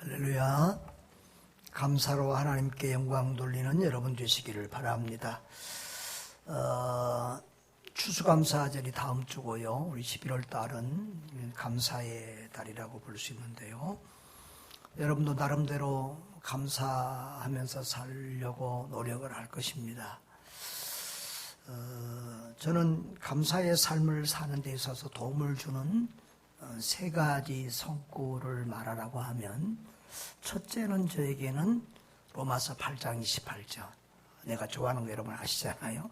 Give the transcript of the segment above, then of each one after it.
할렐루야. 감사로 하나님께 영광 돌리는 여러분 되시기를 바랍니다. 추수감사절이 다음 주고요. 우리 11월 달은 감사의 달이라고 볼 수 있는데요. 여러분도 나름대로 감사하면서 살려고 노력을 할 것입니다. 저는 감사의 삶을 사는 데 있어서 도움을 주는 세 가지 성구를 말하라고 하면, 첫째는 저에게는 로마서 8장 28절, 내가 좋아하는 거 여러분 아시잖아요.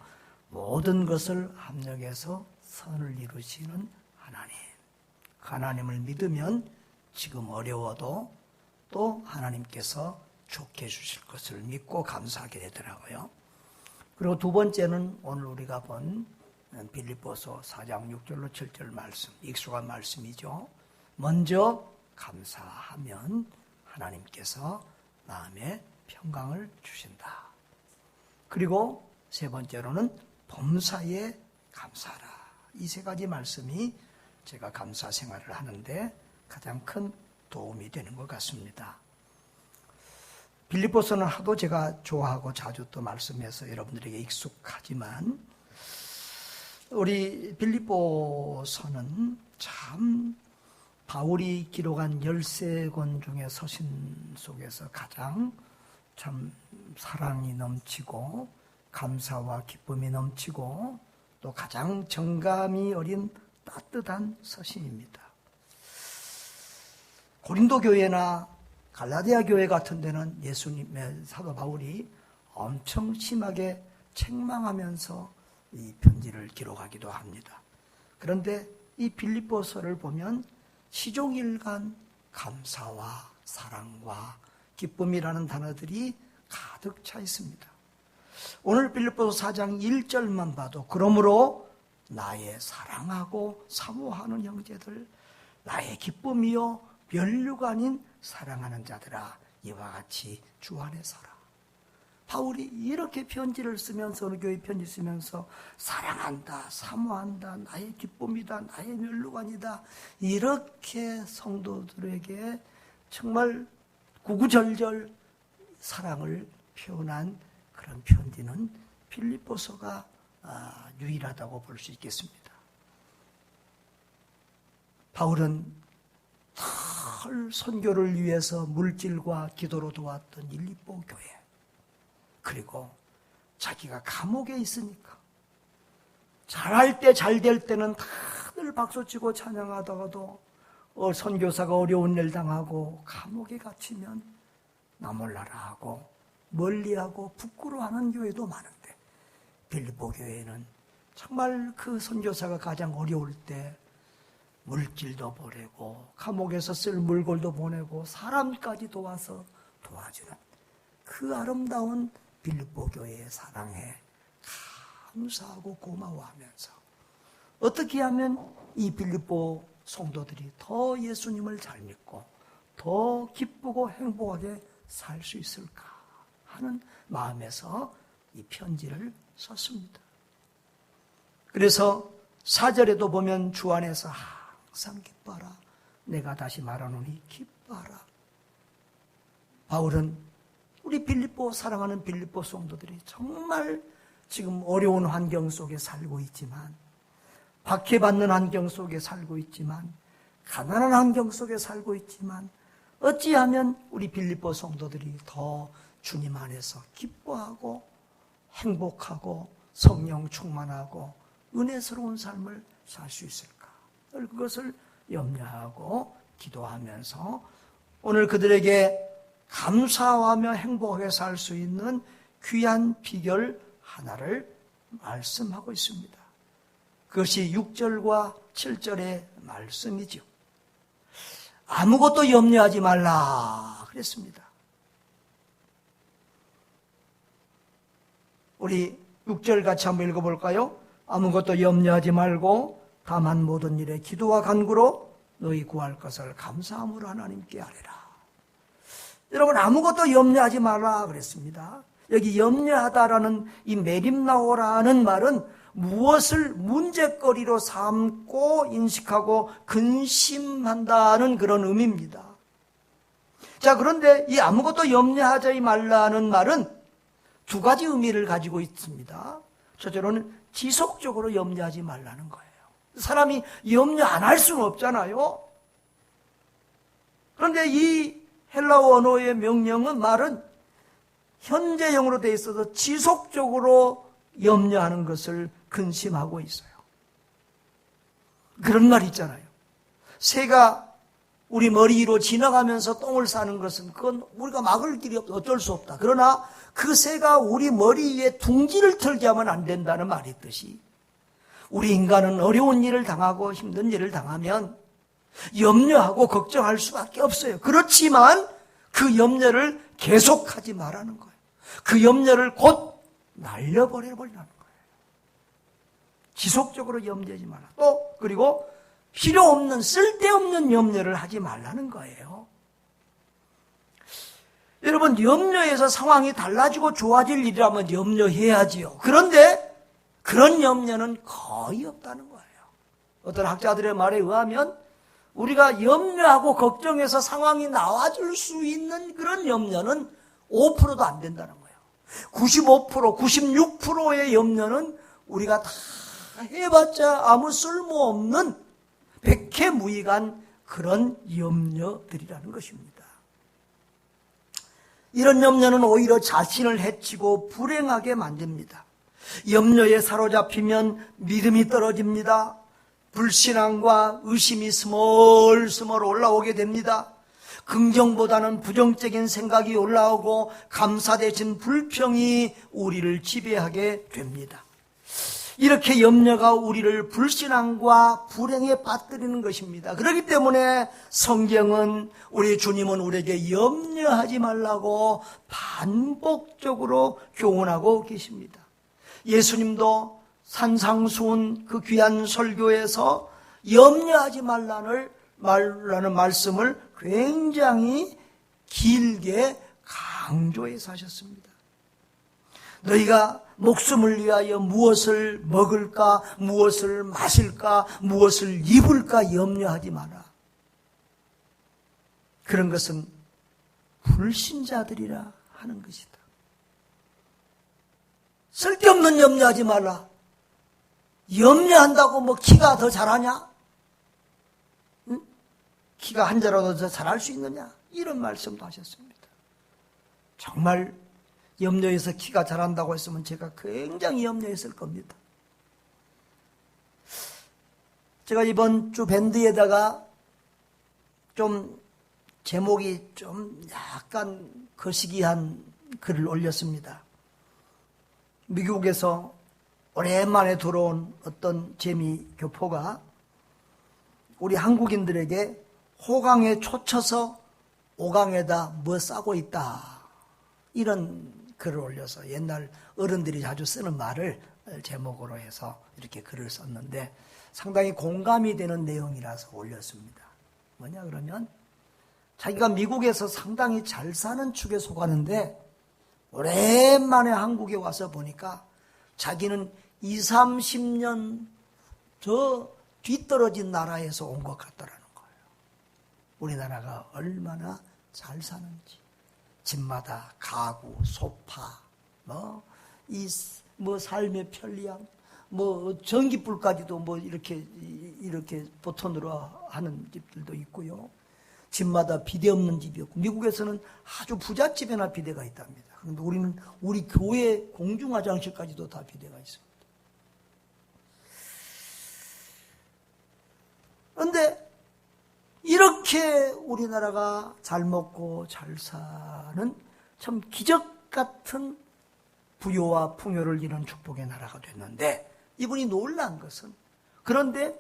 모든 것을 합력해서 선을 이루시는 하나님. 하나님을 믿으면 지금 어려워도 또 하나님께서 좋게 해주실 것을 믿고 감사하게 되더라고요. 그리고 두 번째는 오늘 우리가 본 빌립보서 4장 6절로 7절 말씀, 익숙한 말씀이죠. 먼저 감사하면 하나님께서 마음에 평강을 주신다. 그리고 세 번째로는 범사에 감사하라. 이 세 가지 말씀이 제가 감사 생활을 하는데 가장 큰 도움이 되는 것 같습니다. 빌립보서는 하도 제가 좋아하고 자주 또 말씀해서 여러분들에게 익숙하지만, 우리 빌립보서는 참 바울이 기록한 13권 중에 서신 속에서 가장 참 사랑이 넘치고 감사와 기쁨이 넘치고 또 가장 정감이 어린 따뜻한 서신입니다. 고린도 교회나 갈라디아 교회 같은 데는 예수님의 사도 바울이 엄청 심하게 책망하면서 이 편지를 기록하기도 합니다. 그런데 이 빌립보서를 보면 시종일관 감사와 사랑과 기쁨이라는 단어들이 가득 차 있습니다. 오늘 빌립보서 4장 1절만 봐도, 그러므로 나의 사랑하고 사모하는 형제들, 나의 기쁨이요 면류가 아닌 사랑하는 자들아, 이와 같이 주 안에 살아. 바울이 이렇게 편지를 쓰면서, 어느 교회 편지 쓰면서 사랑한다, 사모한다, 나의 기쁨이다, 나의 면류관이다, 이렇게 성도들에게 정말 구구절절 사랑을 표현한 그런 편지는 빌립보서가 유일하다고 볼 수 있겠습니다. 바울은 늘 선교를 위해서 물질과 기도로 도왔던 빌립보 교회, 그리고 자기가 감옥에 있으니까 잘할 때, 잘 될 때는 다들 박수치고 찬양하다가도 선교사가 어려운 일 당하고 감옥에 갇히면 나 몰라라 하고 멀리하고 부끄러워하는 교회도 많은데, 빌립보 교회는 정말 그 선교사가 가장 어려울 때 물질도 보내고 감옥에서 쓸 물건도 보내고 사람까지 도와서 도와주는 그 아름다운 빌립보 교회의 사랑에 감사하고 고마워하면서, 어떻게 하면 이 빌립보 성도들이 더 예수님을 잘 믿고 더 기쁘고 행복하게 살 수 있을까 하는 마음에서 이 편지를 썼습니다. 그래서 4절에도 보면 주 안에서 항상 기뻐하라, 내가 다시 말하노니 기뻐하라. 바울은 우리 빌립보, 사랑하는 빌립보 성도들이 정말 지금 어려운 환경 속에 살고 있지만, 박해받는 환경 속에 살고 있지만, 가난한 환경 속에 살고 있지만, 어찌하면 우리 빌립보 성도들이 더 주님 안에서 기뻐하고 행복하고 성령 충만하고 은혜스러운 삶을 살 수 있을까? 늘 그것을 염려하고 기도하면서 오늘 그들에게 감사하며 행복하게 살 수 있는 귀한 비결 하나를 말씀하고 있습니다. 그것이 6절과 7절의 말씀이죠. 아무것도 염려하지 말라 그랬습니다. 우리 6절 같이 한번 읽어볼까요? 아무것도 염려하지 말고 다만 모든 일에 기도와 간구로 너희 구할 것을 감사함으로 하나님께 아뢰라. 여러분, 아무것도 염려하지 말라 그랬습니다. 여기 염려하다라는 이 메림나오라는 말은 무엇을 문제거리로 삼고 인식하고 근심한다는 그런 의미입니다. 자, 그런데 이 아무것도 염려하지 말라는 말은 두 가지 의미를 가지고 있습니다. 첫째로는 지속적으로 염려하지 말라는 거예요. 사람이 염려 안 할 수는 없잖아요. 그런데 이 헬라어 언어의 명령은 말은 현재형으로 되어 있어서 지속적으로 염려하는 것을 근심하고 있어요. 그런 말 있잖아요. 새가 우리 머리 위로 지나가면서 똥을 싸는 것은 그건 우리가 막을 길이 어쩔 수 없다. 그러나 그 새가 우리 머리 위에 둥지를 털게 하면 안 된다는 말이 있듯이 우리 인간은 어려운 일을 당하고 힘든 일을 당하면 염려하고 걱정할 수밖에 없어요. 그렇지만 그 염려를 계속하지 말라는 거예요. 그 염려를 곧 날려버리라는 거예요. 지속적으로 염려하지 말라. 또 그리고 필요 없는 쓸데없는 염려를 하지 말라는 거예요. 여러분, 염려해서 상황이 달라지고 좋아질 일이라면 염려해야지요. 그런데 그런 염려는 거의 없다는 거예요. 어떤 학자들의 말에 의하면 우리가 염려하고 걱정해서 상황이 나아질 수 있는 그런 염려는 5%도 안 된다는 거예요. 95%, 96%의 염려는 우리가 다 해봤자 아무 쓸모없는 백해무익한 그런 염려들이라는 것입니다. 이런 염려는 오히려 자신을 해치고 불행하게 만듭니다. 염려에 사로잡히면 믿음이 떨어집니다. 불신앙과 의심이 스멀스멀 올라오게 됩니다. 긍정보다는 부정적인 생각이 올라오고 감사 대신 불평이 우리를 지배하게 됩니다. 이렇게 염려가 우리를 불신앙과 불행에 빠뜨리는 것입니다. 그렇기 때문에 성경은 우리 주님은 우리에게 염려하지 말라고 반복적으로 교훈하고 계십니다. 예수님도 산상수훈 그 귀한 설교에서 염려하지 말라는 말씀을 굉장히 길게 강조해서 하셨습니다. 너희가 목숨을 위하여 무엇을 먹을까, 무엇을 마실까, 무엇을 입을까 염려하지 마라. 그런 것은 불신자들이라 하는 것이다. 쓸데없는 염려하지 말라. 염려한다고 뭐 키가 더 자라냐? 응? 키가 한 자라도 더 자랄 수 있느냐? 이런 말씀도 하셨습니다. 정말 염려해서 키가 자란다고 했으면 제가 굉장히 염려했을 겁니다. 제가 이번 주 밴드에다가 좀 제목이 좀 약간 거시기한 글을 올렸습니다. 미국에서 오랜만에 들어온 어떤 재미 교포가 우리 한국인들에게 호강에 초쳐서 오강에다 뭐 싸고 있다. 이런 글을 올려서 옛날 어른들이 자주 쓰는 말을 제목으로 해서 이렇게 글을 썼는데 상당히 공감이 되는 내용이라서 올렸습니다. 뭐냐 그러면 자기가 미국에서 상당히 잘 사는 축에 속하는데 오랜만에 한국에 와서 보니까 자기는 20, 30년 더 뒤떨어진 나라에서 온 것 같다라는 거예요. 우리나라가 얼마나 잘 사는지. 집마다 가구, 소파, 삶의 편리함, 전기불까지도 이렇게 보톤으로 하는 집들도 있고요. 집마다 비대 없는 집이 없고, 미국에서는 아주 부잣집에나 비대가 있답니다. 그런데 우리는 우리 교회 공중화장실까지도 다 비대가 있습니다. 그런데 이렇게 우리나라가 잘 먹고 잘 사는 참 기적 같은 부요와 풍요를 이룬 축복의 나라가 됐는데 이분이 놀란 것은 그런데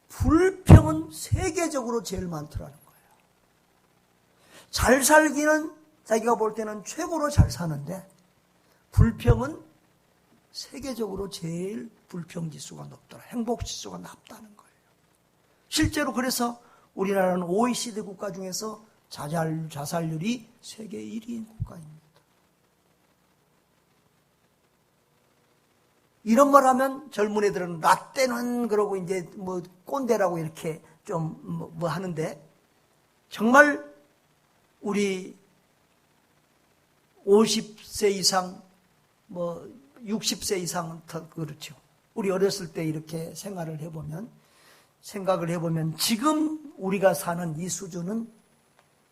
불평은 세계적으로 제일 많더라는 거예요. 잘 살기는 자기가 볼 때는 최고로 잘 사는데 불평은 세계적으로 제일 불평지수가 높더라. 행복지수가 낮다는 거예요. 실제로 그래서 우리나라는 OECD 국가 중에서 자살률이 세계 1위인 국가입니다. 이런 말 하면 젊은 애들은 라떼는 그러고 이제 꼰대라고 이렇게 좀 하는데 정말 우리 50세 이상, 60세 이상은 더 그렇죠. 우리 어렸을 때 이렇게 생각을 해보면 지금 우리가 사는 이 수준은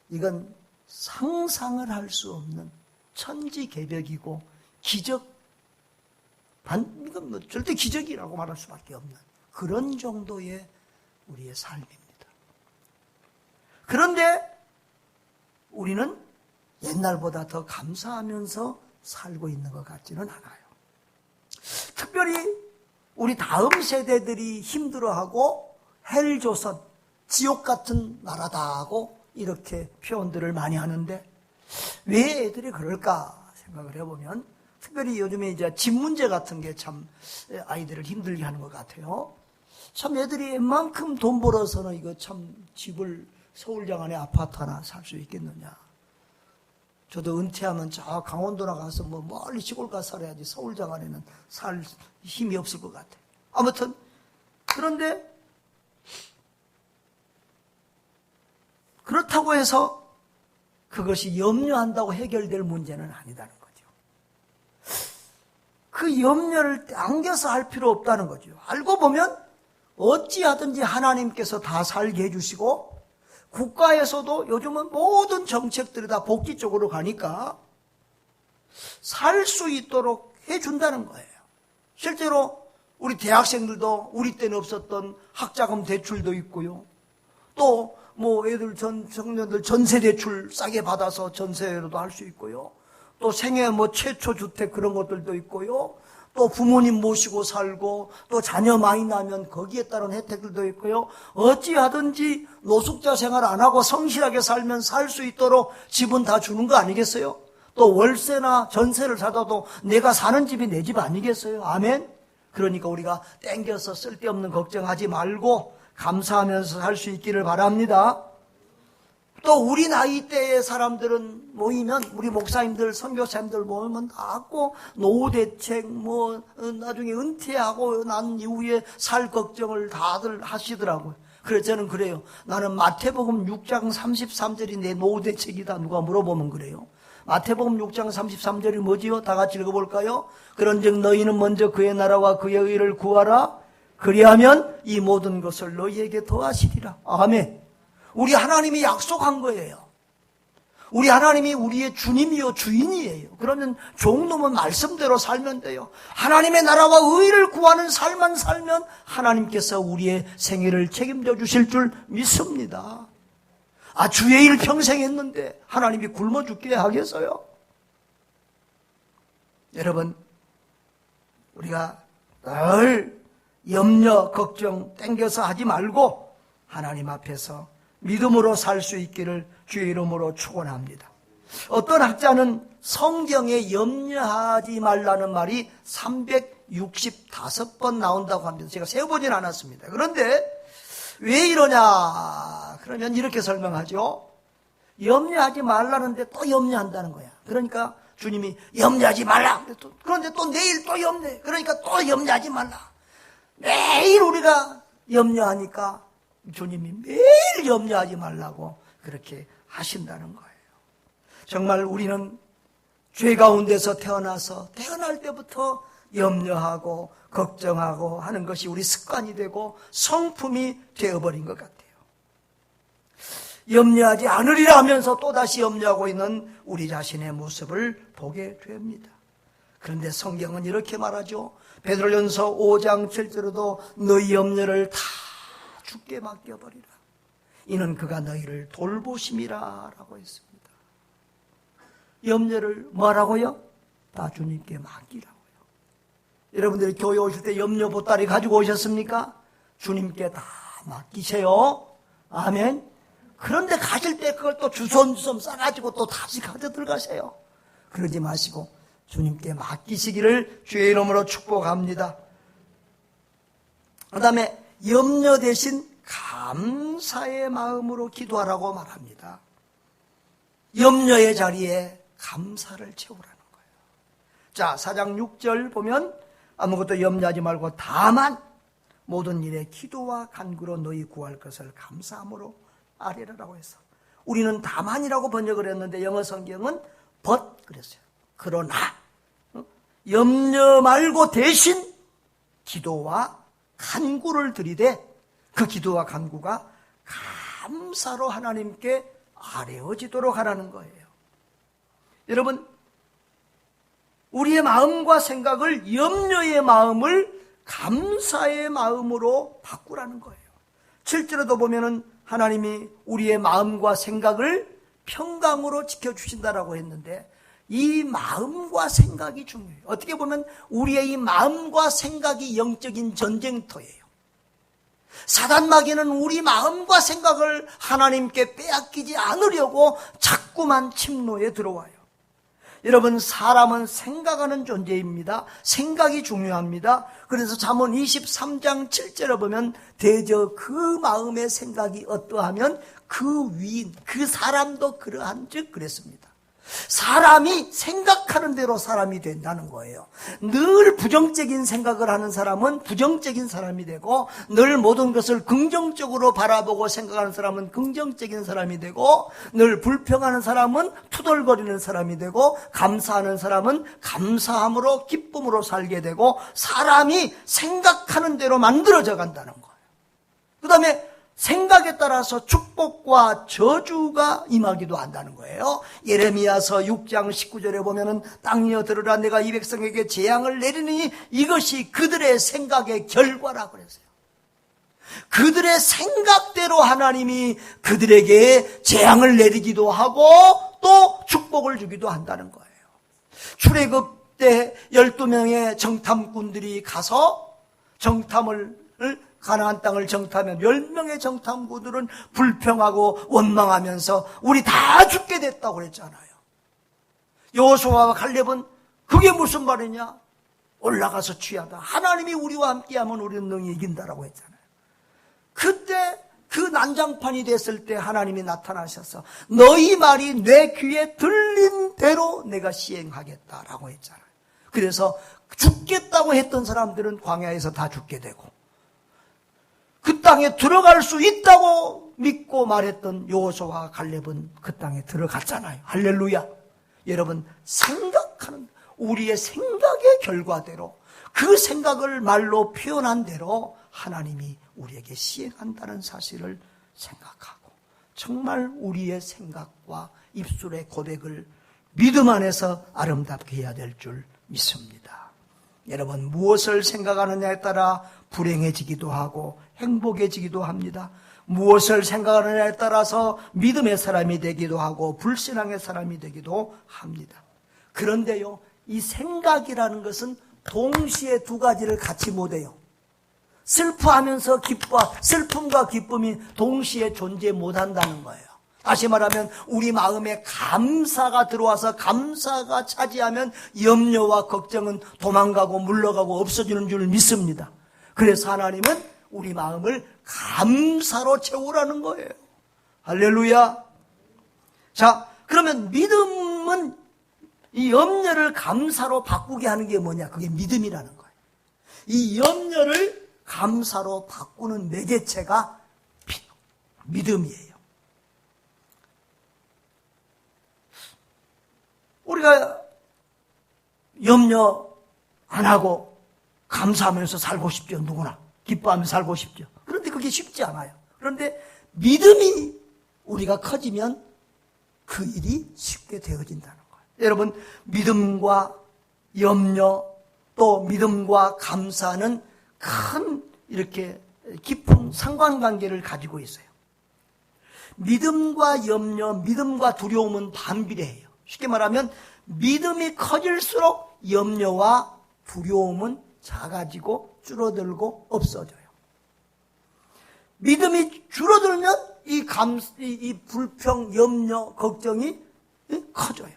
이건 상상을 할 수 없는 천지개벽이고 기적, 이건 절대 기적이라고 말할 수밖에 없는 그런 정도의 우리의 삶입니다. 그런데 우리는 옛날보다 더 감사하면서 살고 있는 것 같지는 않아요. 특별히 우리 다음 세대들이 힘들어하고 헬조선, 지옥 같은 나라다 하고 이렇게 표현들을 많이 하는데 왜 애들이 그럴까 생각을 해보면 특별히 요즘에 이제 집 문제 같은 게 참 아이들을 힘들게 하는 것 같아요. 참 애들이 웬만큼 돈 벌어서는 이거 참 집을 서울장 안에 아파트 하나 살 수 있겠느냐. 저도 은퇴하면 저 강원도나 가서 멀리 시골 가서 살아야지 서울장 안에는 살 힘이 없을 것 같아요. 아무튼 그런데 그렇다고 해서 그것이 염려한다고 해결될 문제는 아니다는 거죠. 그 염려를 당겨서 할 필요 없다는 거죠. 알고 보면 어찌하든지 하나님께서 다 살게 해주시고 국가에서도 요즘은 모든 정책들이 다 복지 쪽으로 가니까 살 수 있도록 해준다는 거예요. 실제로 우리 대학생들도 우리 때는 없었던 학자금 대출도 있고요. 또 애들 청년들 전세 대출 싸게 받아서 전세로도 할 수 있고요. 또 생애 최초 주택 그런 것들도 있고요. 또 부모님 모시고 살고 또 자녀 많이 나면 거기에 따른 혜택들도 있고요. 어찌하든지 노숙자 생활 안 하고 성실하게 살면 살 수 있도록 집은 다 주는 거 아니겠어요? 또 월세나 전세를 사도 내가 사는 집이 내 집 아니겠어요? 아멘? 그러니까 우리가 땡겨서 쓸데없는 걱정하지 말고 감사하면서 살 수 있기를 바랍니다. 또 우리 나이대의 사람들은 모이면 우리 목사님들 선교사님들 모이면 다 하고 노후대책 나중에 은퇴하고 난 이후에 살 걱정을 다들 하시더라고요. 그래서 저는 그래요. 나는 마태복음 6장 33절이 내 노후대책이다 누가 물어보면 그래요. 마태복음 6장 33절이 뭐지요? 다 같이 읽어볼까요? 그런즉 너희는 먼저 그의 나라와 그의 의를 구하라. 그리하면 이 모든 것을 너희에게 더하시리라. 아멘. 우리 하나님이 약속한 거예요. 우리 하나님이 우리의 주님이요 주인이에요. 그러면 종놈은 말씀대로 살면 돼요. 하나님의 나라와 의를 구하는 삶만 살면 하나님께서 우리의 생애를 책임져 주실 줄 믿습니다. 주의 일 평생 했는데 하나님이 굶어 죽게 하겠어요? 여러분, 우리가 늘 염려, 걱정 땡겨서 하지 말고 하나님 앞에서 믿음으로 살 수 있기를 주의 이름으로 축원합니다. 어떤 학자는 성경에 염려하지 말라는 말이 365번 나온다고 합니다. 제가 세어보진 않았습니다. 그런데 왜 이러냐? 그러면 이렇게 설명하죠. 염려하지 말라는데 또 염려한다는 거야. 그러니까 주님이 염려하지 말라. 그런데 또 내일 또 염려해. 그러니까 또 염려하지 말라. 매일 우리가 염려하니까 주님이 매일 염려하지 말라고 그렇게 하신다는 거예요. 정말 우리는 죄 가운데서 태어나서 태어날 때부터 염려하고 걱정하고 하는 것이 우리 습관이 되고 성품이 되어버린 것 같아요. 염려하지 않으리라 하면서 또다시 염려하고 있는 우리 자신의 모습을 보게 됩니다. 그런데 성경은 이렇게 말하죠. 베드로전서 5장 7절에도 너희 염려를 다 주께 맡겨버리라. 이는 그가 너희를 돌보심이라 라고 했습니다. 염려를 뭐라고요? 다 주님께 맡기라고요. 여러분들이 교회 오실 때 염려 보따리 가지고 오셨습니까? 주님께 다 맡기세요. 아멘. 그런데 가실 때 그걸 또 주섬주섬 싸가지고 또 다시 가져 들어가세요. 그러지 마시고 주님께 맡기시기를 주의 이름으로 축복합니다. 그 다음에 염려 대신 감사의 마음으로 기도하라고 말합니다. 염려의 자리에 감사를 채우라는 거예요. 자, 4장 6절 보면 아무것도 염려하지 말고 다만 모든 일에 기도와 간구로 너희 구할 것을 감사함으로 아뢰라라고 해서 우리는 다만이라고 번역을 했는데 영어 성경은 but 그랬어요. 그러나 염려 말고 대신 기도와 간구를 드리되 그 기도와 간구가 감사로 하나님께 아뢰어지도록 하라는 거예요. 여러분, 우리의 마음과 생각을 염려의 마음을 감사의 마음으로 바꾸라는 거예요. 7절에도 보면은 하나님이 우리의 마음과 생각을 평강으로 지켜주신다라고 했는데 이 마음과 생각이 중요해요. 어떻게 보면 우리의 이 마음과 생각이 영적인 전쟁터예요. 사단 마귀는 우리 마음과 생각을 하나님께 빼앗기지 않으려고 자꾸만 침노에 들어와요. 여러분, 사람은 생각하는 존재입니다. 생각이 중요합니다. 그래서 잠언 23장 7절에 보면 대저 그 마음의 생각이 어떠하면 그 위인, 그 사람도 그러한 즉 그랬습니다. 사람이 생각하는 대로 사람이 된다는 거예요. 늘 부정적인 생각을 하는 사람은 부정적인 사람이 되고 늘 모든 것을 긍정적으로 바라보고 생각하는 사람은 긍정적인 사람이 되고 늘 불평하는 사람은 투덜거리는 사람이 되고 감사하는 사람은 감사함으로 기쁨으로 살게 되고 사람이 생각하는 대로 만들어져 간다는 거예요. 그 다음에 생각에 따라서 축복과 저주가 임하기도 한다는 거예요. 예레미야서 6장 19절에 보면은 땅이여 들으라 내가 이 백성에게 재앙을 내리니 이것이 그들의 생각의 결과라고 그랬어요. 그들의 생각대로 하나님이 그들에게 재앙을 내리기도 하고 또 축복을 주기도 한다는 거예요. 출애굽 때 12명의 정탐꾼들이 가서 정탐을 가나안 땅을 정탐하면 10명의 정탐꾼들은 불평하고 원망하면서 우리 다 죽게 됐다고 그랬잖아요. 여호수아와 갈렙은 그게 무슨 말이냐? 올라가서 취하다. 하나님이 우리와 함께하면 우리는 능히 이긴다라고 했잖아요. 그때 그 난장판이 됐을 때 하나님이 나타나셔서 너희 말이 내 귀에 들린 대로 내가 시행하겠다라고 했잖아요. 그래서 죽겠다고 했던 사람들은 광야에서 다 죽게 되고 그 땅에 들어갈 수 있다고 믿고 말했던 여호수아와 갈렙은 그 땅에 들어갔잖아요. 할렐루야. 여러분, 생각하는 우리의 생각의 결과대로 그 생각을 말로 표현한 대로 하나님이 우리에게 시행한다는 사실을 생각하고 정말 우리의 생각과 입술의 고백을 믿음 안에서 아름답게 해야 될 줄 믿습니다. 여러분, 무엇을 생각하느냐에 따라 불행해지기도 하고 행복해지기도 합니다. 무엇을 생각하느냐에 따라서 믿음의 사람이 되기도 하고 불신앙의 사람이 되기도 합니다. 그런데요, 이 생각이라는 것은 동시에 두 가지를 같이 못해요. 슬퍼하면서 슬픔과 기쁨이 동시에 존재 못한다는 거예요. 다시 말하면 우리 마음에 감사가 들어와서 감사가 차지하면 염려와 걱정은 도망가고 물러가고 없어지는 줄 믿습니다. 그래서 하나님은 우리 마음을 감사로 채우라는 거예요. 할렐루야. 자, 그러면 믿음은 이 염려를 감사로 바꾸게 하는 게 뭐냐? 그게 믿음이라는 거예요. 이 염려를 감사로 바꾸는 매개체가 믿음이에요. 우리가 염려 안 하고 감사하면서 살고 싶죠. 누구나 기뻐하며 살고 싶죠. 그런데 그게 쉽지 않아요. 그런데 믿음이 우리가 커지면 그 일이 쉽게 되어진다는 거예요. 여러분, 믿음과 염려 또 믿음과 감사는 큰 이렇게 깊은 상관관계를 가지고 있어요. 믿음과 염려, 믿음과 두려움은 반비례해요. 쉽게 말하면 믿음이 커질수록 염려와 두려움은 작아지고 줄어들고 없어져요. 믿음이 줄어들면 이 불평, 염려, 걱정이 커져요.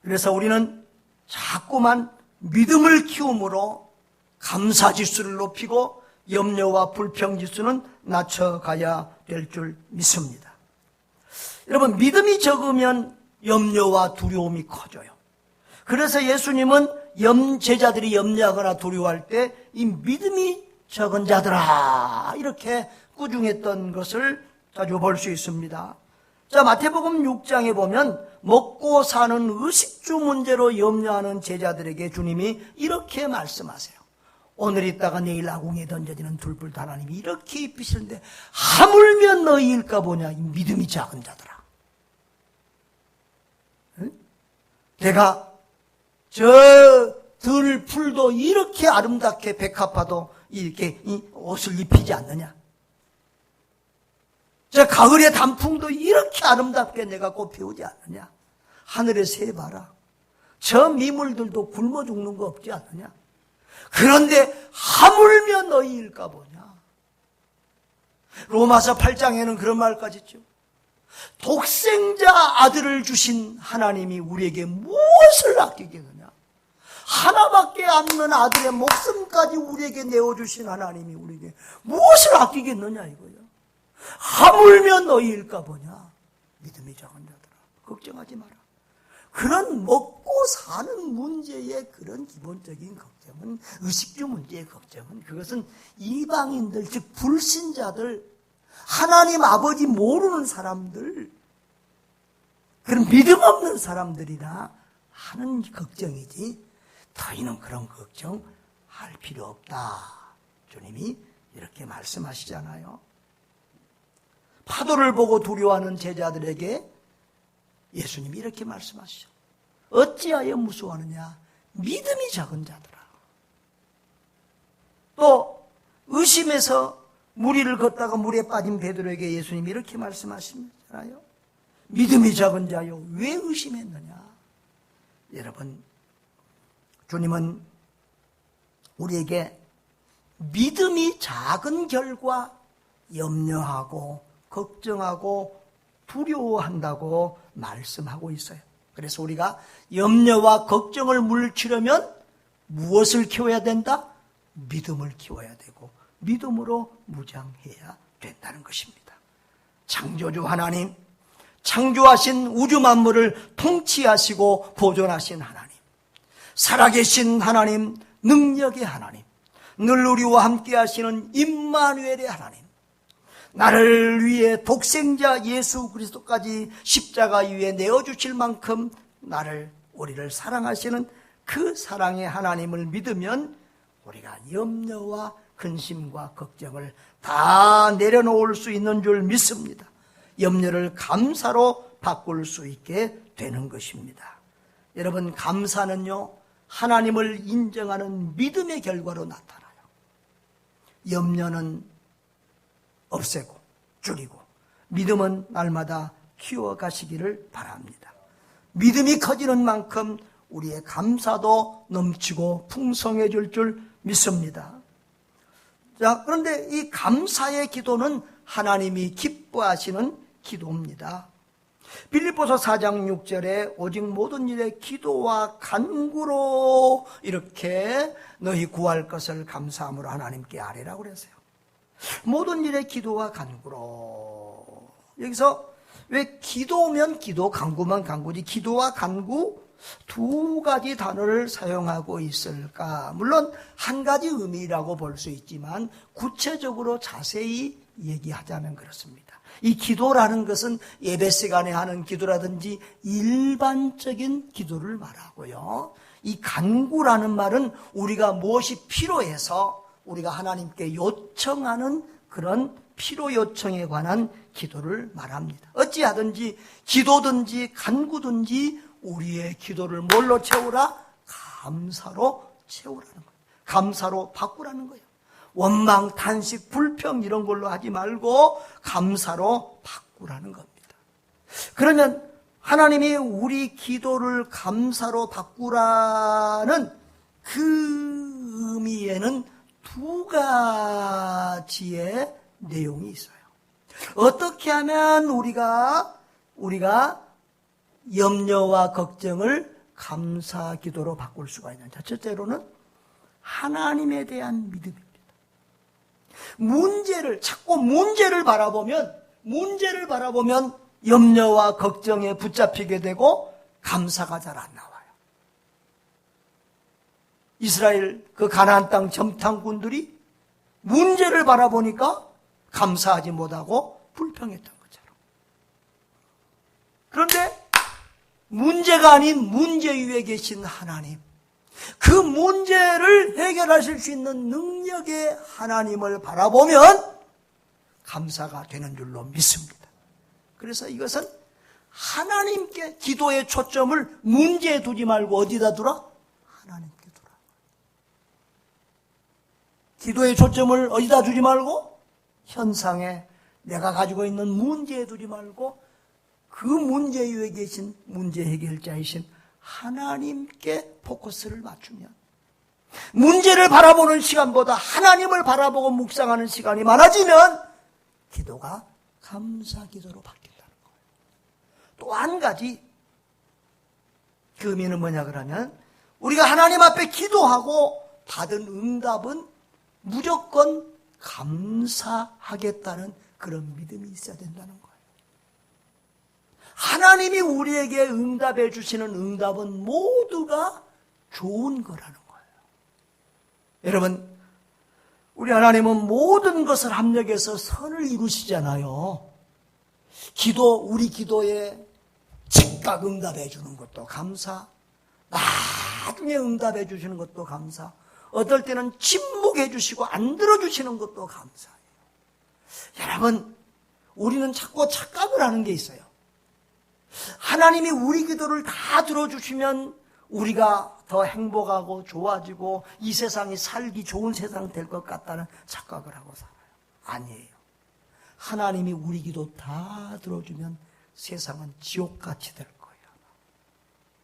그래서 우리는 자꾸만 믿음을 키움으로 감사 지수를 높이고 염려와 불평 지수는 낮춰가야 될 줄 믿습니다. 여러분, 믿음이 적으면 염려와 두려움이 커져요. 그래서 예수님은 제자들이 염려하거나 두려워할 때 이 믿음이 적은 자들아 이렇게 꾸중했던 것을 자주 볼 수 있습니다. 자, 마태복음 6장에 보면 먹고 사는 의식주 문제로 염려하는 제자들에게 주님이 이렇게 말씀하세요. 오늘 있다가 내일 아궁이에 던져지는 둘불 하나님이 이렇게 입히시는데 하물며 너희일까 보냐, 이 믿음이 작은 자들아. 응? 내가 저 들풀도 이렇게 아름답게 백합화도 이렇게 옷을 입히지 않느냐? 저 가을의 단풍도 이렇게 아름답게 내가 꽃 피우지 않느냐? 하늘의 새 봐라. 저 미물들도 굶어 죽는 거 없지 않느냐? 그런데 하물며 너희일까 보냐? 로마서 8장에는 그런 말까지 있죠. 독생자 아들을 주신 하나님이 우리에게 무엇을 아끼겠느냐? 하나밖에 없는 아들의 목숨까지 우리에게 내어주신 하나님이 우리에게 무엇을 아끼겠느냐 이거예요. 하물며 너희일까 보냐? 믿음이 작은 자들아, 걱정하지 마라. 그런 먹고 사는 문제의 그런 기본적인 걱정은, 의식주 문제의 걱정은, 그것은 이방인들, 즉 불신자들, 하나님 아버지 모르는 사람들, 그런 믿음 없는 사람들이나 하는 걱정이지 너희는 그런 걱정할 필요 없다. 주님이 이렇게 말씀하시잖아요. 파도를 보고 두려워하는 제자들에게 예수님이 이렇게 말씀하시죠. 어찌하여 무서워하느냐? 믿음이 작은 자들아. 또 의심해서 무리를 걷다가 물에 빠진 베드로에게 예수님이 이렇게 말씀하시잖아요. 믿음이 작은 자요, 왜 의심했느냐? 여러분, 주님은 우리에게 믿음이 작은 결과 염려하고 걱정하고 두려워한다고 말씀하고 있어요. 그래서 우리가 염려와 걱정을 물리치려면 무엇을 키워야 된다? 믿음을 키워야 되고 믿음으로 무장해야 된다는 것입니다. 창조주 하나님, 창조하신 우주 만물을 통치하시고 보존하신 하나님, 살아계신 하나님, 능력의 하나님, 늘 우리와 함께 하시는 임마누엘의 하나님, 나를 위해 독생자 예수 그리스도까지 십자가 위에 내어주실 만큼 우리를 사랑하시는 그 사랑의 하나님을 믿으면 우리가 염려와 근심과 걱정을 다 내려놓을 수 있는 줄 믿습니다. 염려를 감사로 바꿀 수 있게 되는 것입니다. 여러분, 감사는요, 하나님을 인정하는 믿음의 결과로 나타나요. 염려는 없애고 줄이고 믿음은 날마다 키워가시기를 바랍니다. 믿음이 커지는 만큼 우리의 감사도 넘치고 풍성해질 줄 믿습니다. 자, 그런데 이 감사의 기도는 하나님이 기뻐하시는 기도입니다. 빌립보서 4장 6절에 오직 모든 일에 기도와 간구로 이렇게 너희 구할 것을 감사함으로 하나님께 아뢰라고 그랬어요. 모든 일에 기도와 간구로. 여기서 왜 기도면 기도, 간구면 간구지 기도와 간구 두 가지 단어를 사용하고 있을까? 물론 한 가지 의미라고 볼 수 있지만 구체적으로 자세히 얘기하자면 그렇습니다. 이 기도라는 것은 예배 시간에 하는 기도라든지 일반적인 기도를 말하고요. 이 간구라는 말은 우리가 무엇이 필요해서 우리가 하나님께 요청하는 그런 필요 요청에 관한 기도를 말합니다. 어찌하든지 기도든지 간구든지 우리의 기도를 뭘로 채우라? 감사로 채우라는 거예요. 감사로 바꾸라는 거예요. 원망, 탄식, 불평 이런 걸로 하지 말고 감사로 바꾸라는 겁니다. 그러면 하나님이 우리 기도를 감사로 바꾸라는 그 의미에는 두 가지의 내용이 있어요. 어떻게 하면 우리가 염려와 걱정을 감사 기도로 바꿀 수가 있는지. 첫째로는 하나님에 대한 믿음입니다. 자꾸 문제를 바라보면 염려와 걱정에 붙잡히게 되고 감사가 잘 안 나와요. 이스라엘 그 가나안 땅 점탕군들이 문제를 바라보니까 감사하지 못하고 불평했던 것처럼. 그런데 문제가 아닌 문제 위에 계신 하나님, 그 문제를 해결하실 수 있는 능력의 하나님을 바라보면 감사가 되는 줄로 믿습니다. 그래서 이것은 하나님께 기도의 초점을 문제에 두지 말고 어디다 두라? 하나님께 두라. 기도의 초점을 어디다 두지 말고 현상에 내가 가지고 있는 문제에 두지 말고 그 문제 위에 계신 문제 해결자이신 하나님께 포커스를 맞추면 문제를 바라보는 시간보다 하나님을 바라보고 묵상하는 시간이 많아지면 기도가 감사 기도로 바뀐다는 거예요. 또 한 가지 그 의미는 뭐냐 그러면 우리가 하나님 앞에 기도하고 받은 응답은 무조건 감사하겠다는 그런 믿음이 있어야 된다는 거예요. 하나님이 우리에게 응답해 주시는 응답은 모두가 좋은 거라는 거예요. 여러분, 우리 하나님은 모든 것을 합력해서 선을 이루시잖아요. 우리 기도에 즉각 응답해 주는 것도 감사, 나중에 응답해 주시는 것도 감사, 어떨 때는 침묵해 주시고 안 들어주시는 것도 감사해요. 여러분, 우리는 자꾸 착각을 하는 게 있어요. 하나님이 우리 기도를 다 들어주시면 우리가 더 행복하고 좋아지고 이 세상이 살기 좋은 세상 될 것 같다는 착각을 하고 살아요. 아니에요. 하나님이 우리 기도 다 들어주면 세상은 지옥같이 될 거예요.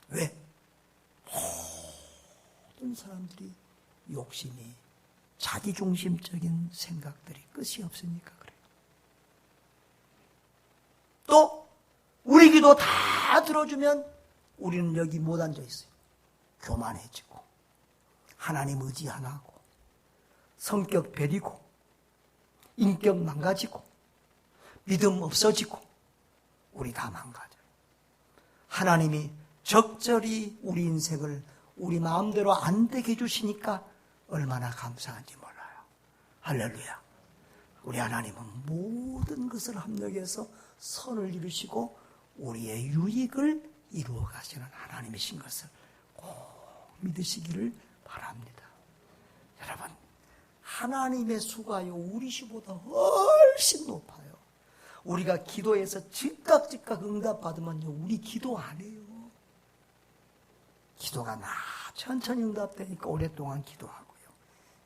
왜? 모든 사람들이 욕심이 자기중심적인 생각들이 끝이 없으니까 그래요. 또 우리 기도 다 들어주면 우리는 여기 못 앉아 있어요. 교만해지고 하나님 의지 안 하고 성격 베리고 인격 망가지고 믿음 없어지고 우리 다 망가져요. 하나님이 적절히 우리 인생을 우리 마음대로 안 되게 해주시니까 얼마나 감사한지 몰라요. 할렐루야. 우리 하나님은 모든 것을 합력해서 선을 이루시고 우리의 유익을 이루어 가시는 하나님이신 것을 꼭 믿으시기를 바랍니다. 여러분, 하나님의 수가요 우리 수보다 훨씬 높아요. 우리가 기도해서 즉각 응답받으면요 우리 기도 안 해요. 기도가 천천히 응답되니까 오랫동안 기도하고요.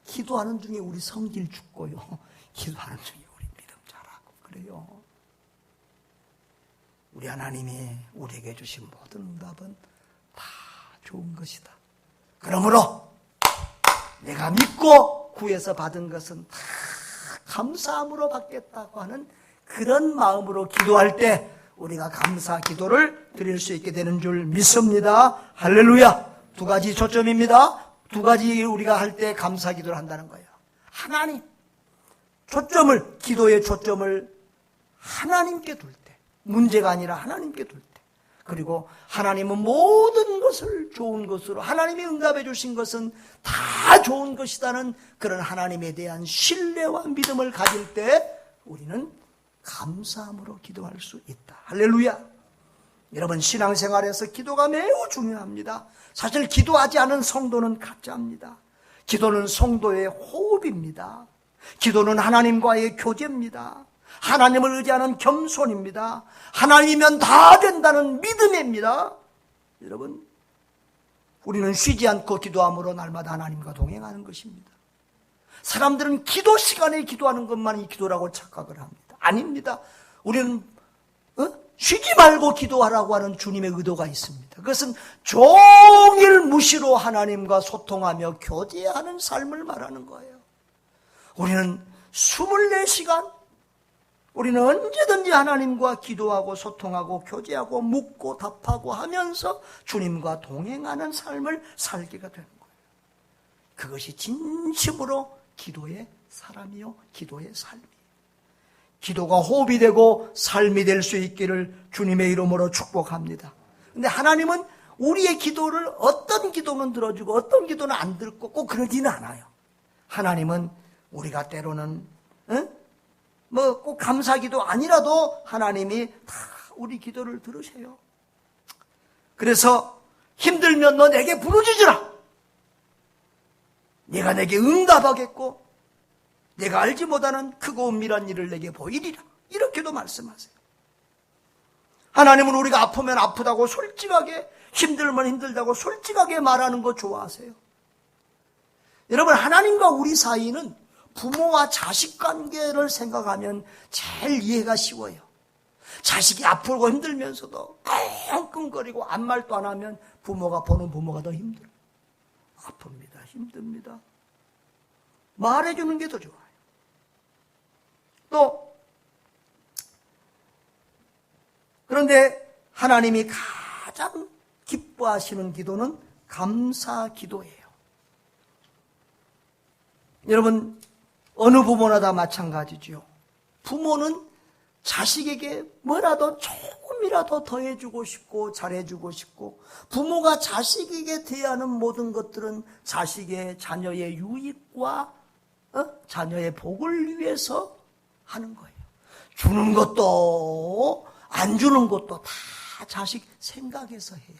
기도하는 중에 우리 성질 죽고요. 기도하는 중에 우리 믿음 잘하고 그래요. 우리 하나님이 우리에게 주신 모든 응답은 다 좋은 것이다. 그러므로 내가 믿고 구해서 받은 것은 다 감사함으로 받겠다고 하는 그런 마음으로 기도할 때 우리가 감사 기도를 드릴 수 있게 되는 줄 믿습니다. 할렐루야. 두 가지 초점입니다. 두 가지 우리가 할 때 감사 기도를 한다는 거예요. 하나님, 기도의 초점을 하나님께 둘 때, 문제가 아니라 하나님께 둘 때, 그리고 하나님은 모든 것을 좋은 것으로 하나님이 응답해 주신 것은 다 좋은 것이라는 그런 하나님에 대한 신뢰와 믿음을 가질 때 우리는 감사함으로 기도할 수 있다. 할렐루야. 여러분, 신앙생활에서 기도가 매우 중요합니다. 사실 기도하지 않은 성도는 가짜입니다. 기도는 성도의 호흡입니다. 기도는 하나님과의 교제입니다. 하나님을 의지하는 겸손입니다. 하나님이면 다 된다는 믿음입니다. 여러분, 우리는 쉬지 않고 기도함으로 날마다 하나님과 동행하는 것입니다. 사람들은 기도 시간에 기도하는 것만이 기도라고 착각을 합니다. 아닙니다. 우리는 쉬지 말고 기도하라고 하는 주님의 의도가 있습니다. 그것은 종일 무시로 하나님과 소통하며 교제하는 삶을 말하는 거예요. 우리는 24시간 우리는 언제든지 하나님과 기도하고 소통하고 교제하고 묻고 답하고 하면서 주님과 동행하는 삶을 살기가 되는 거예요. 그것이 진심으로 기도의 사람이요 기도의 삶이에요. 기도가 호흡이 되고 삶이 될 수 있기를 주님의 이름으로 축복합니다. 근데 하나님은 우리의 기도를 어떤 기도는 들어주고 어떤 기도는 안 듣고 꼭 그러지는 않아요. 하나님은 우리가 때로는 뭐 꼭 감사기도 아니라도 하나님이 다 우리 기도를 들으세요. 그래서 힘들면 너 내게 부르짖으라. 네가 내게 응답하겠고 내가 알지 못하는 크고 은밀한 일을 내게 보이리라. 이렇게도 말씀하세요. 하나님은 우리가 아프면 아프다고 솔직하게, 힘들면 힘들다고 솔직하게 말하는 거 좋아하세요. 여러분, 하나님과 우리 사이는 부모와 자식 관계를 생각하면 제일 이해가 쉬워요. 자식이 아프고 힘들면서도 끙끙거리고 아무 말도 안 하면 보는 부모가 더 힘들어요. 아픕니다. 힘듭니다. 말해주는 게 더 좋아요. 또 그런데 하나님이 가장 기뻐하시는 기도는 감사 기도예요. 여러분, 어느 부모나 다 마찬가지죠. 부모는 자식에게 뭐라도 조금이라도 더 해주고 싶고 잘해주고 싶고, 부모가 자식에게 대하는 모든 것들은 자식의 자녀의 유익과 자녀의 복을 위해서 하는 거예요. 주는 것도 안 주는 것도 다 자식 생각해서 해요.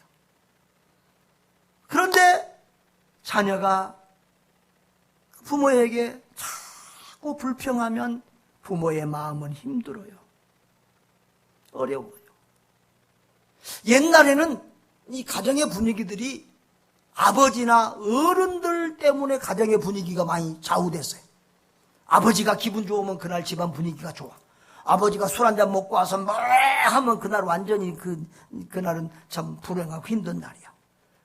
그런데 자녀가 부모에게 자꾸 불평하면 부모의 마음은 힘들어요. 어려워요. 옛날에는 이 가정의 분위기들이 아버지나 어른들 때문에 가정의 분위기가 많이 좌우됐어요. 아버지가 기분 좋으면 그날 집안 분위기가 좋아. 아버지가 술 한잔 먹고 와서 뭐 하면 그날 완전히 그날은 참 불행하고 힘든 날이야.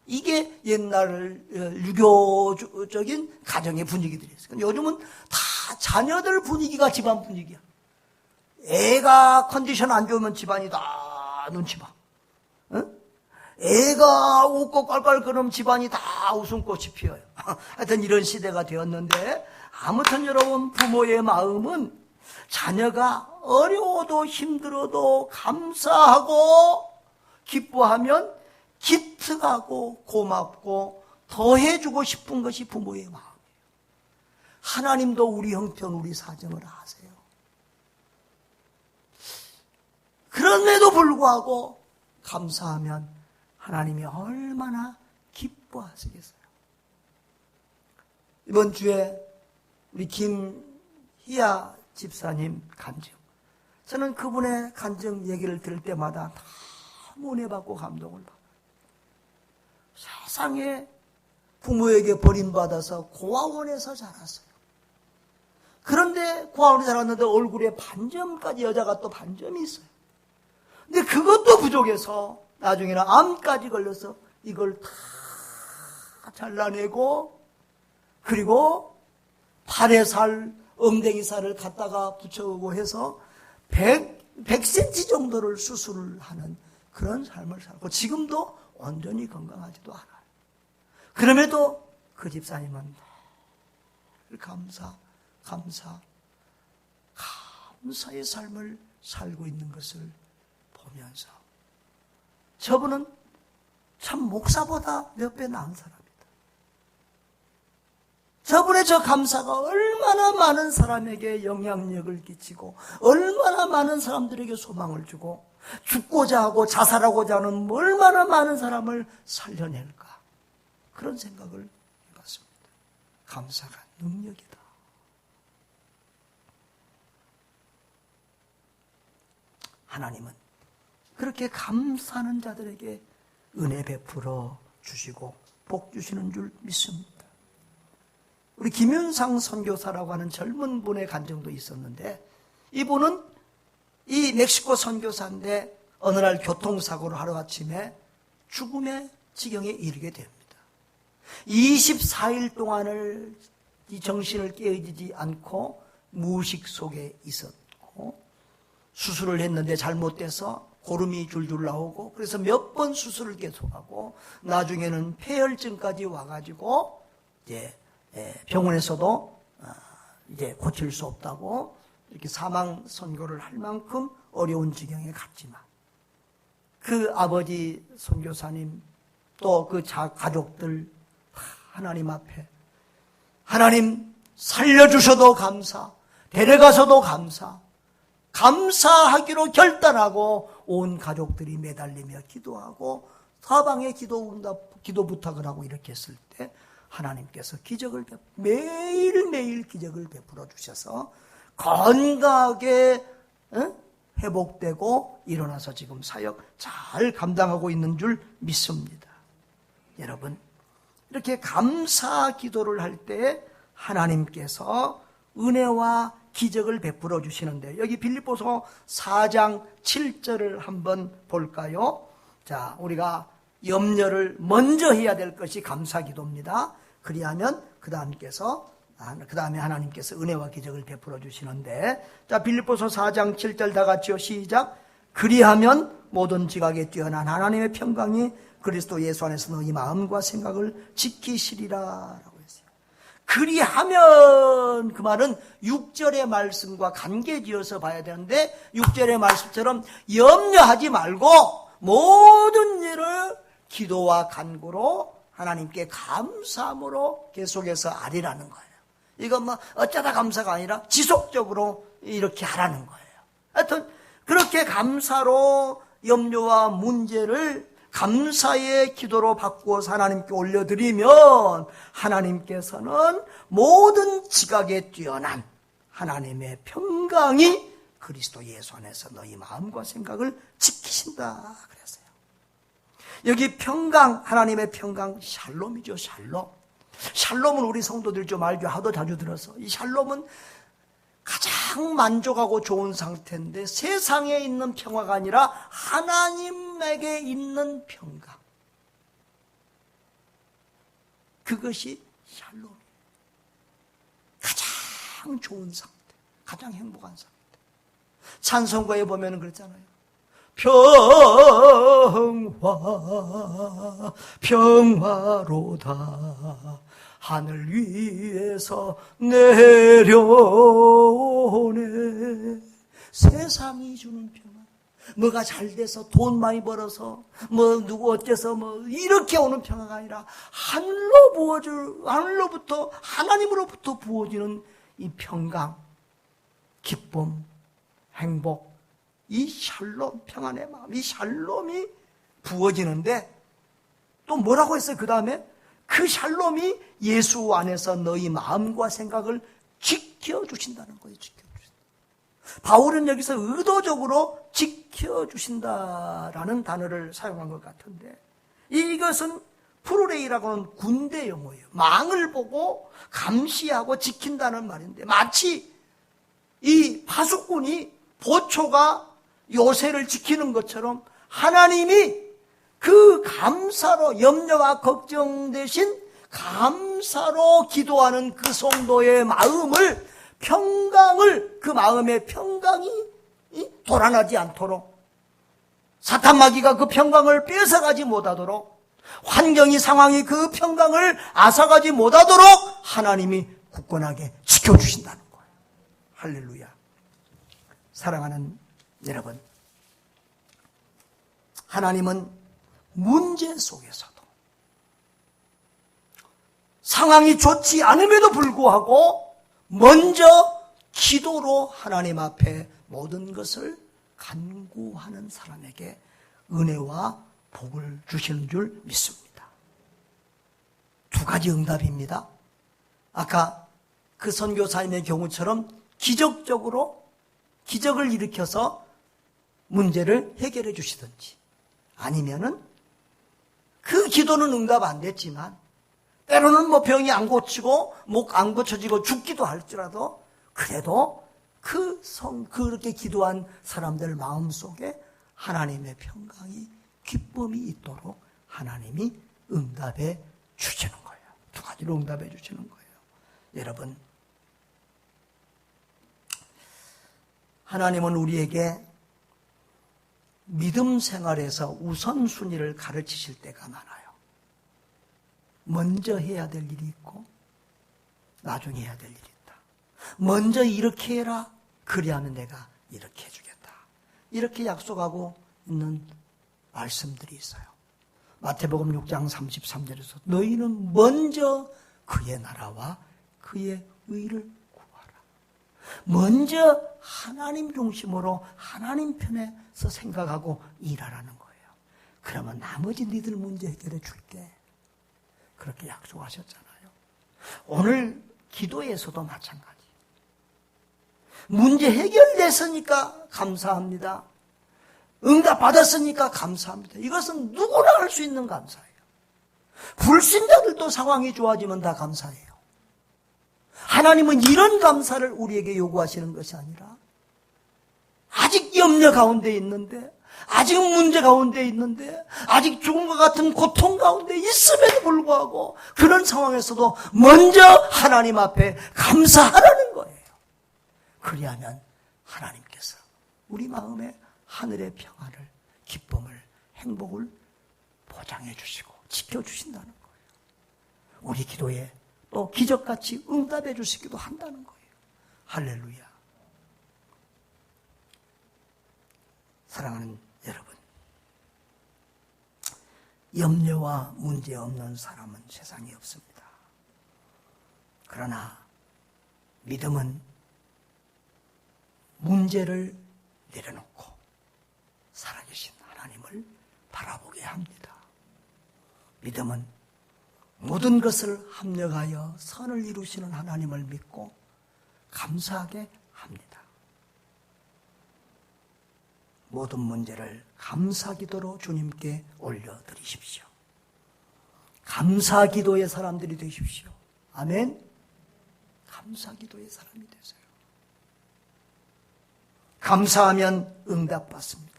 이게 옛날 유교적인 가정의 분위기들이었어요. 요즘은 다 자녀들 분위기가 집안 분위기야. 애가 컨디션 안 좋으면 집안이 다 눈치 봐. 응? 애가 웃고 깔깔거리면 집안이 다 웃음꽃이 피어요. 하여튼 이런 시대가 되었는데, 아무튼 여러분, 부모의 마음은 자녀가 어려워도 힘들어도 감사하고 기뻐하면 기특하고 고맙고 더 해주고 싶은 것이 부모의 마음이에요. 하나님도 우리 형편, 우리 사정을 아세요. 그럼에도 불구하고 감사하면 하나님이 얼마나 기뻐하시겠어요. 이번 주에 우리 김희아 집사님 간증, 저는 그분의 간증 얘기를 들을 때마다 너무 은혜 받고 감동을 받아요. 세상에 부모에게 버림받아서 고아원에서 자랐어요. 그런데 고아원에 자랐는데 얼굴에 반점까지, 여자가 또 반점이 있어요. 근데 그것도 부족해서 나중에는 암까지 걸려서 이걸 다 잘라내고, 그리고 팔에 살, 엉덩이 살을 갖다가 붙여오고 해서 100cm 정도를 수술을 하는 그런 삶을 살고, 지금도 온전히 건강하지도 않아요. 그럼에도 그 집사님은 감사의 삶을 살고 있는 것을 보면서, 저분은 참 목사보다 몇 배 나은 사람입니다. 저분의 저 감사가 얼마나 많은 사람에게 영향력을 끼치고 얼마나 많은 사람들에게 소망을 주고 죽고자 하고 자살하고자 하는 얼마나 많은 사람을 살려낼까, 그런 생각을 해봤습니다. 감사가 능력이다. 하나님은 그렇게 감사하는 자들에게 은혜 베풀어 주시고 복 주시는 줄 믿습니다. 우리 김윤상 선교사라고 하는 젊은 분의 간증도 있었는데, 이분은 이 멕시코 선교사인데 어느 날 교통사고로 하루아침에 죽음의 지경에 이르게 됩니다. 24일 동안을 이 정신을 깨어지지 않고 무의식 속에 있었고, 수술을 했는데 잘못돼서 고름이 줄줄 나오고, 그래서 몇 번 수술을 계속하고 나중에는 폐혈증까지 와가지고 이제 병원에서도 이제 고칠 수 없다고 이렇게 사망 선고를 할 만큼 어려운 지경에 갔지만, 그 아버지 선교사님 또 그 가족들 하나님 앞에, 하나님 살려주셔도 감사, 데려가서도 감사, 감사하기로 결단하고 온 가족들이 매달리며 기도하고 사방에 기도 부탁을 하고 이렇게 했을 때 하나님께서 매일매일 기적을 베풀어 주셔서 건강하게 회복되고 일어나서 지금 사역 잘 감당하고 있는 줄 믿습니다. 여러분, 이렇게 감사 기도를 할 때 하나님께서 은혜와 기적을 베풀어 주시는데, 여기 빌립보서 4장 7절을 한번 볼까요? 자, 우리가 염려를 먼저 해야 될 것이 감사 기도입니다. 그리하면 그 다음에 하나님께서 은혜와 기적을 베풀어 주시는데, 자, 빌립보서 4장 7절 다 같이요. 시작. 그리하면 모든 지각에 뛰어난 하나님의 평강이 그리스도 예수 안에서 너희 마음과 생각을 지키시리라 라고 했어요. 그리하면, 그 말은 6절의 말씀과 관계지어서 봐야 되는데, 6절의 말씀처럼 염려하지 말고 모든 일을 기도와 간구로 하나님께 감사함으로 계속해서 아리라는 거예요. 이건 뭐 어쩌다 감사가 아니라 지속적으로 이렇게 하라는 거예요. 하여튼 그렇게 감사로 염려와 문제를 감사의 기도로 바꾸어서 하나님께 올려드리면 하나님께서는 모든 지각에 뛰어난 하나님의 평강이 그리스도 예수 안에서 너희 마음과 생각을 지키신다 그랬어요. 여기 평강, 하나님의 평강, 샬롬이죠. 샬롬은 우리 성도들 좀 알죠. 하도 자주 들어서. 이 샬롬은 가장 만족하고 좋은 상태인데, 세상에 있는 평화가 아니라 하나님에게 있는 평강, 그것이 샬롬이에요. 가장 좋은 상태, 가장 행복한 상태. 찬송가에 보면 그렇잖아요. 평화로다 하늘 위에서 내려오네. 세상이 주는 평화, 뭐가 잘 돼서 돈 많이 벌어서 뭐 누구 어째서 뭐 이렇게 오는 평화가 아니라 하늘로부터 하나님으로부터 부어지는 이 평강, 기쁨, 행복, 이 샬롬, 평안의 마음, 이 샬롬이 부어지는데, 또 뭐라고 했어요? 그 다음에 그 샬롬이 예수 안에서 너희 마음과 생각을 지켜주신다는 거예요. 지켜주신다. 바울은 여기서 의도적으로 지켜주신다라는 단어를 사용한 것 같은데, 이것은 프루레이라고 하는 군대 용어예요. 망을 보고 감시하고 지킨다는 말인데, 마치 이 파수꾼이 보초가 요새를 지키는 것처럼 하나님이 그 감사로, 염려와 걱정 대신 감사로 기도하는 그 성도의 마음을, 평강을, 그 마음의 평강이 도란하지 않도록, 사탄 마귀가 그 평강을 뺏어가지 못하도록, 환경이, 상황이 그 평강을 앗아가지 못하도록 하나님이 굳건하게 지켜주신다는 거예요. 할렐루야. 사랑하는 여러분, 하나님은 문제 속에서도, 상황이 좋지 않음에도 불구하고 먼저 기도로 하나님 앞에 모든 것을 간구하는 사람에게 은혜와 복을 주시는 줄 믿습니다. 두 가지 응답입니다. 아까 그 선교사님의 경우처럼 기적적으로 기적을 일으켜서 문제를 해결해 주시든지, 아니면은 그 기도는 응답 안 됐지만 때로는 뭐 병이 안 고치고 목 안 고쳐지고 죽기도 할지라도 그래도 그렇게 기도한 사람들 마음속에 하나님의 평강이, 기쁨이 있도록 하나님이 응답해 주시는 거예요. 두 가지로 응답해 주시는 거예요. 여러분, 하나님은 우리에게 믿음 생활에서 우선순위를 가르치실 때가 많아요. 먼저 해야 될 일이 있고 나중에 해야 될 일이 있다. 먼저 이렇게 해라, 그리하면 내가 이렇게 해주겠다. 이렇게 약속하고 있는 말씀들이 있어요. 마태복음 6장 33절에서 너희는 먼저 그의 나라와 그의 의를 구하라. 먼저 하나님 중심으로 하나님 편에서 생각하고 일하라는 거예요. 그러면 나머지 니들 문제 해결해 줄게. 그렇게 약속하셨잖아요. 오늘 기도에서도 마찬가지. 문제 해결됐으니까 감사합니다. 응답 받았으니까 감사합니다. 이것은 누구나 할 수 있는 감사예요. 불신자들도 상황이 좋아지면 다 감사해요. 하나님은 이런 감사를 우리에게 요구하시는 것이 아니라 아직 염려 가운데 있는데, 아직 문제 가운데 있는데, 아직 죽음과 같은 고통 가운데 있음에도 불구하고 그런 상황에서도 먼저 하나님 앞에 감사하라는 거예요. 그리하면 하나님께서 우리 마음에 하늘의 평안을, 기쁨을, 행복을 보장해 주시고 지켜주신다는 거예요. 우리 기도에 또 기적같이 응답해 주시기도 한다는 거예요. 할렐루야. 사랑하는 여러분, 염려와 문제 없는 사람은 세상에 없습니다. 그러나 믿음은 문제를 내려놓고 살아계신 하나님을 바라보게 합니다. 믿음은 모든 것을 합력하여 선을 이루시는 하나님을 믿고 감사하게 합니다. 모든 문제를 감사기도로 주님께 올려드리십시오. 감사기도의 사람들이 되십시오. 아멘. 감사기도의 사람이 되세요. 감사하면 응답받습니다.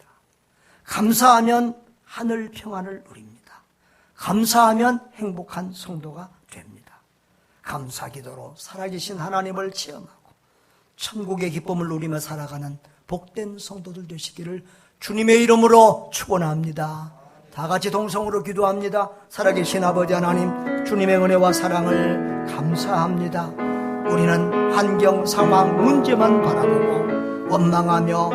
감사하면 하늘 평안을 누립니다. 감사하면 행복한 성도가 됩니다. 감사기도로 살아계신 하나님을 체험하고 천국의 기쁨을 누리며 살아가는 복된 성도들 되시기를 주님의 이름으로 축원합니다. 다 같이 동성으로 기도합니다. 살아계신 아버지 하나님, 주님의 은혜와 사랑을 감사합니다. 우리는 환경, 상황, 문제만 바라보고 원망하며